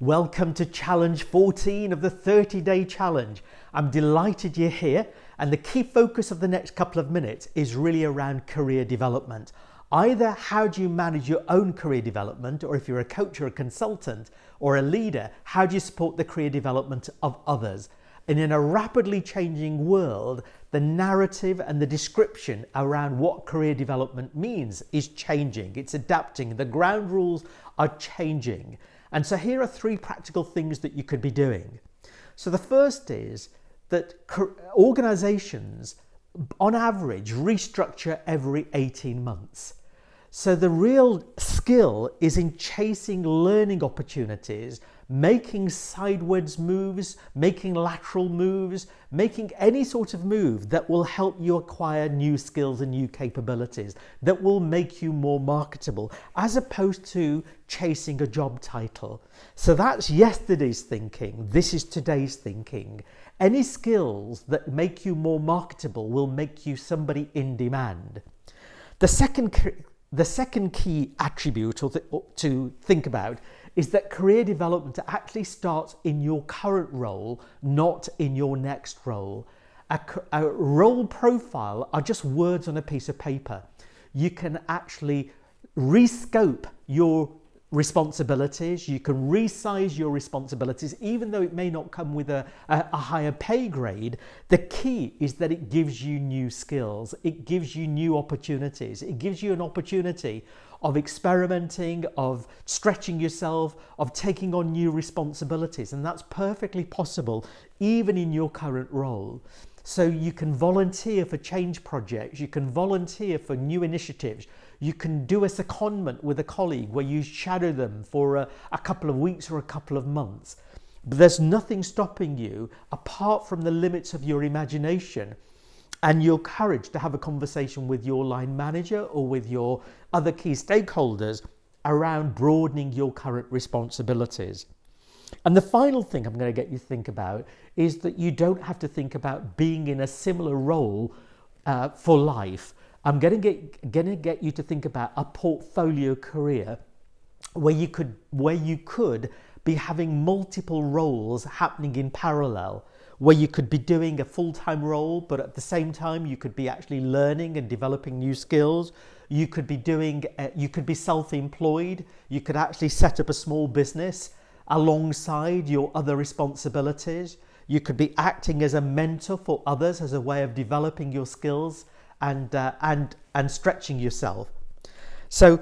Welcome to Challenge 14 of the 30-day challenge. I'm delighted you're here, and the key focus of the next couple of minutes is really around career development. Either how do you manage your own career development, or if you're a coach or a consultant or a leader, how do you support the career development of others? And in a rapidly changing world, the narrative and the description around what career development means is changing. It's adapting. The ground rules are changing. And so here are three practical things that you could be doing. So the first is that organizations, on average, restructure every 18 months. So the real skill is in chasing learning opportunities, making sideways moves, making lateral moves, making any sort of move that will help you acquire new skills and new capabilities, that will make you more marketable, as opposed to chasing a job title. So that's yesterday's thinking. This is today's thinking. Any skills that make you more marketable will make you somebody in demand. The second key attribute to think about is that career development actually starts in your current role, not in your next role. A role profile are just words on a piece of paper. You can actually rescope your responsibilities, you can resize your responsibilities, even though it may not come with a higher pay grade. The key is that it gives you new skills, it gives you new opportunities, it gives you an opportunity of experimenting, of stretching yourself, of taking on new responsibilities, and that's perfectly possible even in your current role. So you can volunteer for change projects, you can volunteer for new initiatives, you can do a secondment with a colleague where you shadow them for a couple of weeks or a couple of months. But there's nothing stopping you, apart from the limits of your imagination and your courage, to have a conversation with your line manager or with your other key stakeholders around broadening your current responsibilities. And the final thing I'm going to get you to think about is that you don't have to think about being in a similar role for life. I'm going to get you to think about a portfolio career where you could be having multiple roles happening in parallel, where you could be doing a full-time role, but at the same time you could be actually learning and developing new skills. You could be self-employed. You could actually set up a small business alongside your other responsibilities. You could be acting as a mentor for others as a way of developing your skills and stretching yourself. So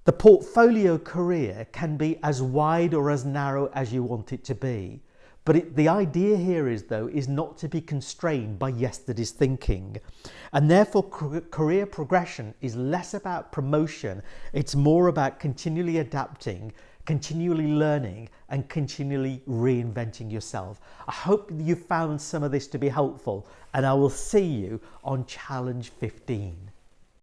the portfolio career can be as wide or as narrow as you want it to be. But the idea here is not to be constrained by yesterday's thinking. And therefore career progression is less about promotion. It's more about continually adapting, continually learning, and continually reinventing yourself. I hope you found some of this to be helpful, and I will see you on Challenge 15.